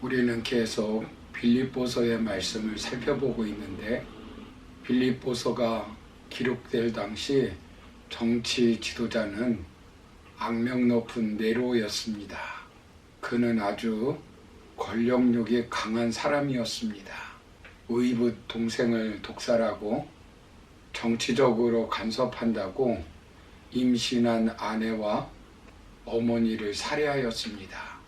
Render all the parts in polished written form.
우리는 계속 빌립보서의 말씀을 살펴보고 있는데, 빌립보서가 기록될 당시 정치 지도자는 악명 높은 네로였습니다. 그는 아주 권력욕이 강한 사람이었습니다. 의붓 동생을 독살하고 정치적으로 간섭한다고 임신한 아내와 어머니를 살해하였습니다.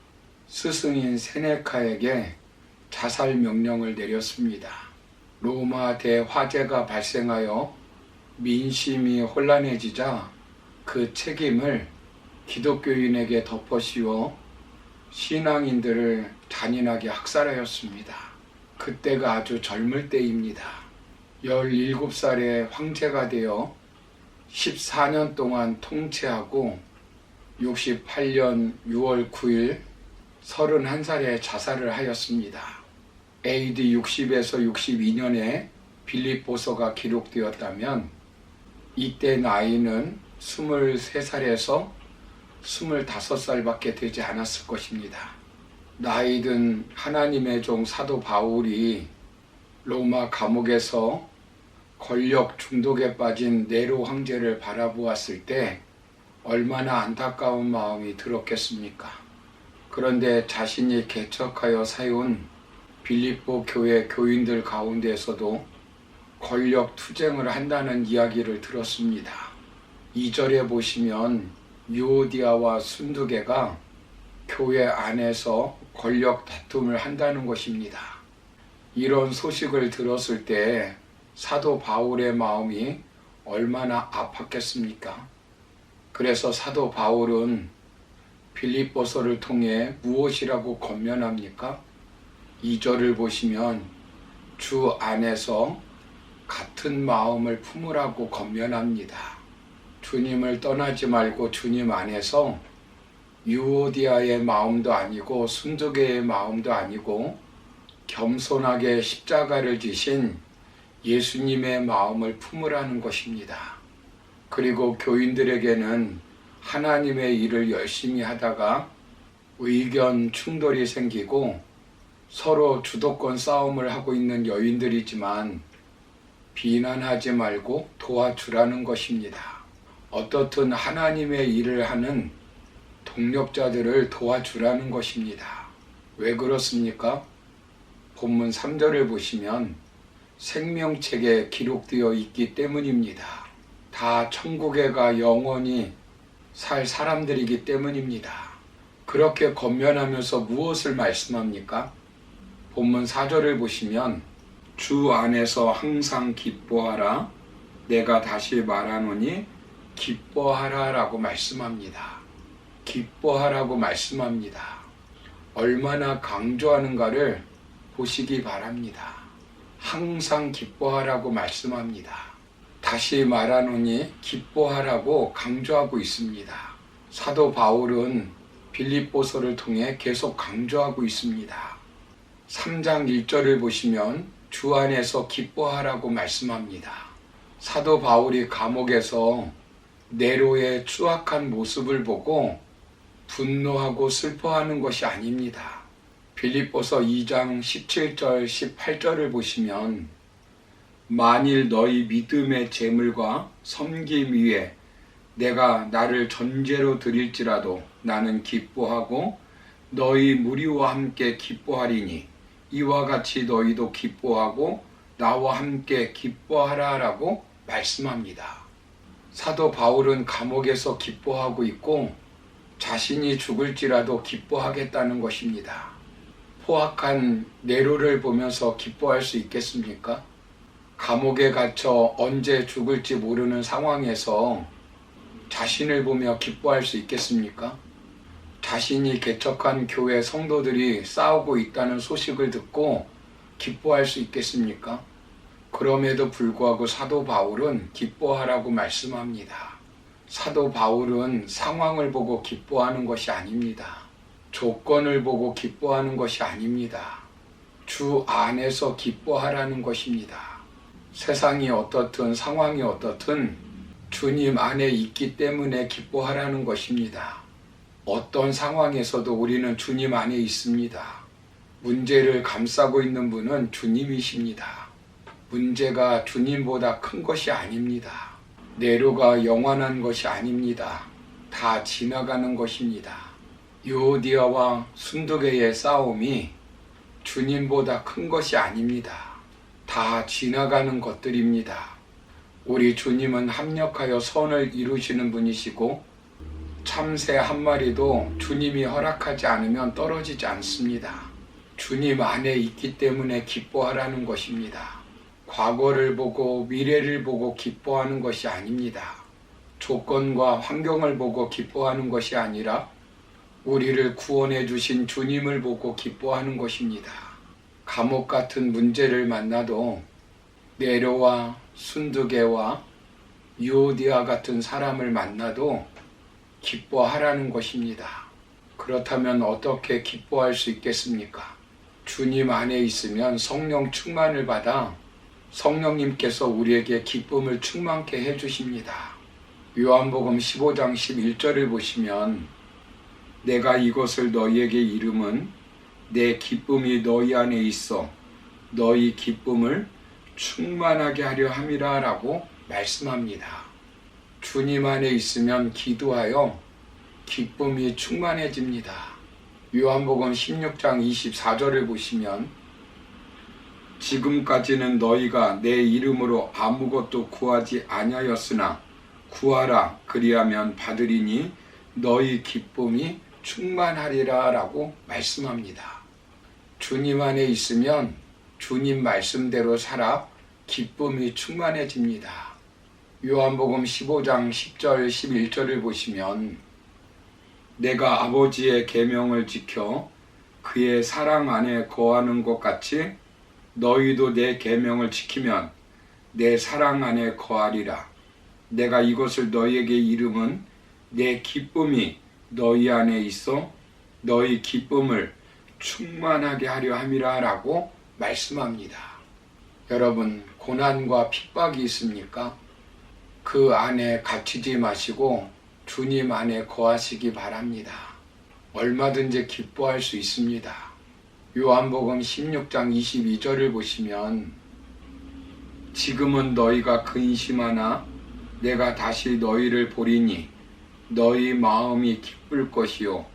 스승인 세네카에게 자살 명령을 내렸습니다. 로마 대화재가 발생하여 민심이 혼란해지자 그 책임을 기독교인에게 덮어씌워 신앙인들을 잔인하게 학살하였습니다. 그때가 아주 젊을 때입니다. 17살의 황제가 되어 14년 동안 통치하고 68년 6월 9일 31살에 자살을 하였습니다. AD 60에서 62년에 빌립보서가 기록되었다면 이때 나이는 23살에서 25살밖에 되지 않았을 것입니다. 나이든 하나님의 종 사도 바울이 로마 감옥에서 권력 중독에 빠진 네로 황제를 바라보았을 때 얼마나 안타까운 마음이 들었겠습니까? 그런데 자신이 개척하여 세운 빌립보 교회 교인들 가운데에서도 권력 투쟁을 한다는 이야기를 들었습니다. 2절에 보시면 유오디아와 순두계가 교회 안에서 권력 다툼을 한다는 것입니다. 이런 소식을 들었을 때 사도 바울의 마음이 얼마나 아팠겠습니까? 그래서 사도 바울은 빌립보서를 통해 무엇이라고 권면합니까? 2절을 보시면 주 안에서 같은 마음을 품으라고 권면합니다. 주님을 떠나지 말고 주님 안에서 유오디아의 마음도 아니고 순두계의 마음도 아니고 겸손하게 십자가를 지신 예수님의 마음을 품으라는 것입니다. 그리고 교인들에게는 하나님의 일을 열심히 하다가 의견 충돌이 생기고 서로 주도권 싸움을 하고 있는 여인들이지만 비난하지 말고 도와주라는 것입니다. 어떻든 하나님의 일을 하는 동력자들을 도와주라는 것입니다. 왜 그렇습니까? 본문 3절을 보시면 생명책에 기록되어 있기 때문입니다. 다 천국에 가 영원히 살 사람들이기 때문입니다. 그렇게 권면하면서 무엇을 말씀합니까? 본문 4절을 보시면 주 안에서 항상 기뻐하라. 내가 다시 말하노니 기뻐하라 라고 말씀합니다. 기뻐하라고 말씀합니다. 얼마나 강조하는가를 보시기 바랍니다. 항상 기뻐하라고 말씀합니다. 다시 말하노니 기뻐하라고 강조하고 있습니다. 사도 바울은 빌립보서를 통해 계속 강조하고 있습니다. 3장 1절을 보시면 주 안에서 기뻐하라고 말씀합니다. 사도 바울이 감옥에서 네로의 추악한 모습을 보고 분노하고 슬퍼하는 것이 아닙니다. 빌립보서 2장 17절 18절을 보시면 만일 너희 믿음의 재물과 섬김 위에 내가 나를 전제로 드릴지라도 나는 기뻐하고 너희 무리와 함께 기뻐하리니 이와 같이 너희도 기뻐하고 나와 함께 기뻐하라 라고 말씀합니다. 사도 바울은 감옥에서 기뻐하고 있고 자신이 죽을지라도 기뻐하겠다는 것입니다. 포악한 네로를 보면서 기뻐할 수 있겠습니까? 감옥에 갇혀 언제 죽을지 모르는 상황에서 자신을 보며 기뻐할 수 있겠습니까? 자신이 개척한 교회 성도들이 싸우고 있다는 소식을 듣고 기뻐할 수 있겠습니까? 그럼에도 불구하고 사도 바울은 기뻐하라고 말씀합니다. 사도 바울은 상황을 보고 기뻐하는 것이 아닙니다. 조건을 보고 기뻐하는 것이 아닙니다. 주 안에서 기뻐하라는 것입니다. 세상이 어떻든 상황이 어떻든 주님 안에 있기 때문에 기뻐하라는 것입니다. 어떤 상황에서도 우리는 주님 안에 있습니다. 문제를 감싸고 있는 분은 주님이십니다. 문제가 주님보다 큰 것이 아닙니다. 네로가 영원한 것이 아닙니다. 다 지나가는 것입니다. 유오디아와 순두개의 싸움이 주님보다 큰 것이 아닙니다. 다 지나가는 것들입니다. 우리 주님은 합력하여 선을 이루시는 분이시고 참새 한 마리도 주님이 허락하지 않으면 떨어지지 않습니다. 주님 안에 있기 때문에 기뻐하라는 것입니다. 과거를 보고 미래를 보고 기뻐하는 것이 아닙니다. 조건과 환경을 보고 기뻐하는 것이 아니라 우리를 구원해 주신 주님을 보고 기뻐하는 것입니다. 감옥 같은 문제를 만나도 네로와 순두개와 유오디아 같은 사람을 만나도 기뻐하라는 것입니다. 그렇다면 어떻게 기뻐할 수 있겠습니까? 주님 안에 있으면 성령 충만을 받아 성령님께서 우리에게 기쁨을 충만케 해주십니다. 요한복음 15장 11절을 보시면 내가 이것을 너희에게 이름은 내 기쁨이 너희 안에 있어 너희 기쁨을 충만하게 하려 함이라 라고 말씀합니다. 주님 안에 있으면 기도하여 기쁨이 충만해집니다. 요한복음 16장 24절을 보시면 지금까지는 너희가 내 이름으로 아무것도 구하지 아니하였으나 구하라 그리하면 받으리니 너희 기쁨이 충만하리라 라고 말씀합니다. 주님 안에 있으면 주님 말씀대로 살아 기쁨이 충만해집니다. 요한복음 15장 10절 11절을 보시면 내가 아버지의 계명을 지켜 그의 사랑 안에 거하는 것 같이 너희도 내 계명을 지키면 내 사랑 안에 거하리라. 내가 이것을 너희에게 이름은 내 기쁨이 너희 안에 있어 너희 기쁨을 충만하게 하려 함이라 라고 말씀합니다. 여러분, 고난과 핍박이 있습니까? 그 안에 갇히지 마시고 주님 안에 거하시기 바랍니다. 얼마든지 기뻐할 수 있습니다. 요한복음 16장 22절을 보시면 지금은 너희가 근심하나 내가 다시 너희를 보리니 너희 마음이 기쁠 것이요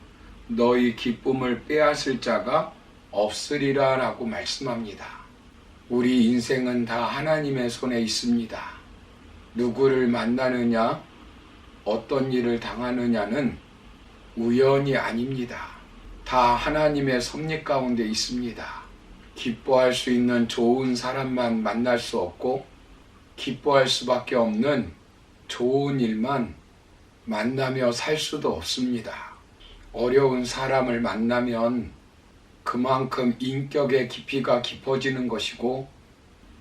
너희 기쁨을 빼앗을 자가 없으리라 라고 말씀합니다. 우리 인생은 다 하나님의 손에 있습니다. 누구를 만나느냐 어떤 일을 당하느냐는 우연이 아닙니다. 다 하나님의 섭리 가운데 있습니다. 기뻐할 수 있는 좋은 사람만 만날 수 없고 기뻐할 수밖에 없는 좋은 일만 만나며 살 수도 없습니다. 어려운 사람을 만나면 그만큼 인격의 깊이가 깊어지는 것이고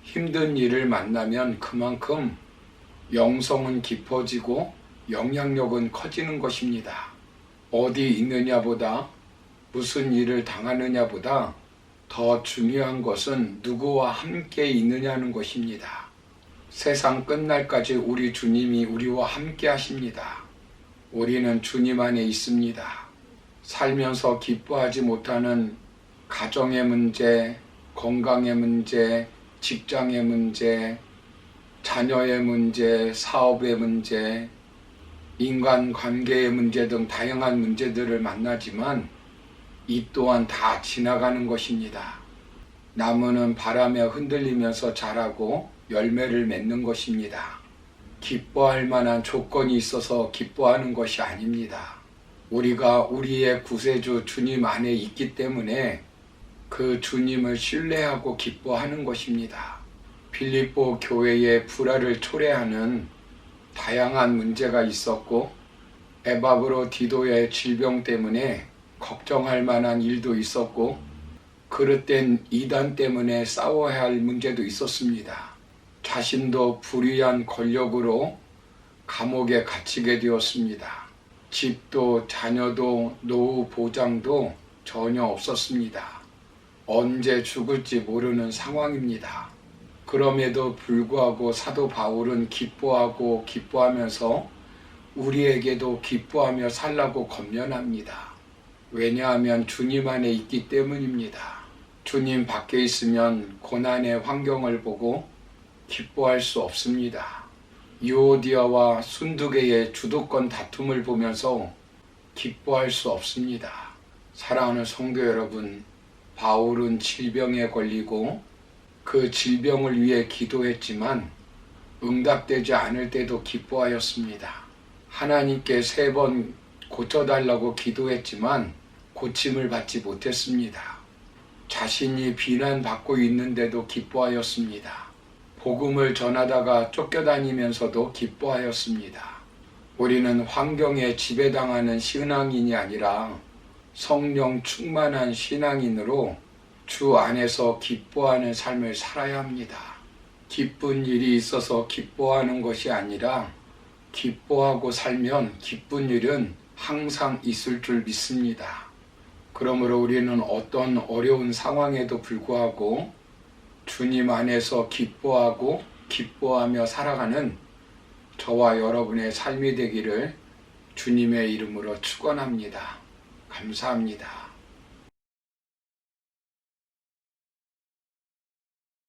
힘든 일을 만나면 그만큼 영성은 깊어지고 영향력은 커지는 것입니다. 어디 있느냐보다 무슨 일을 당하느냐보다 더 중요한 것은 누구와 함께 있느냐는 것입니다. 세상 끝날까지 우리 주님이 우리와 함께 하십니다. 우리는 주님 안에 있습니다. 살면서 기뻐하지 못하는 가정의 문제, 건강의 문제, 직장의 문제, 자녀의 문제, 사업의 문제, 인간관계의 문제 등 다양한 문제들을 만나지만 이 또한 다 지나가는 것입니다. 나무는 바람에 흔들리면서 자라고 열매를 맺는 것입니다. 기뻐할 만한 조건이 있어서 기뻐하는 것이 아닙니다. 우리가 우리의 구세주 주님 안에 있기 때문에 그 주님을 신뢰하고 기뻐하는 것입니다. 빌립보 교회에 불화를 초래하는 다양한 문제가 있었고 에바브로디도의 질병 때문에 걱정할 만한 일도 있었고 그릇된 이단 때문에 싸워야 할 문제도 있었습니다. 자신도 불의한 권력으로 감옥에 갇히게 되었습니다. 집도 자녀도 노후 보장도 전혀 없었습니다. 언제 죽을지 모르는 상황입니다. 그럼에도 불구하고 사도 바울은 기뻐하고 기뻐하면서 우리에게도 기뻐하며 살라고 권면합니다. 왜냐하면 주님 안에 있기 때문입니다. 주님 밖에 있으면 고난의 환경을 보고 기뻐할 수 없습니다. 유오디아와 순두개의 주도권 다툼을 보면서 기뻐할 수 없습니다. 사랑하는 성도 여러분, 바울은 질병에 걸리고 그 질병을 위해 기도했지만 응답되지 않을 때도 기뻐하였습니다. 하나님께 3번 고쳐달라고 기도했지만 고침을 받지 못했습니다. 자신이 비난받고 있는데도 기뻐하였습니다. 복음을 전하다가 쫓겨다니면서도 기뻐하였습니다. 우리는 환경에 지배당하는 신앙인이 아니라 성령 충만한 신앙인으로 주 안에서 기뻐하는 삶을 살아야 합니다. 기쁜 일이 있어서 기뻐하는 것이 아니라 기뻐하고 살면 기쁜 일은 항상 있을 줄 믿습니다. 그러므로 우리는 어떤 어려운 상황에도 불구하고 주님 안에서 기뻐하고 기뻐하며 살아가는 저와 여러분의 삶이 되기를 주님의 이름으로 축원합니다. 감사합니다.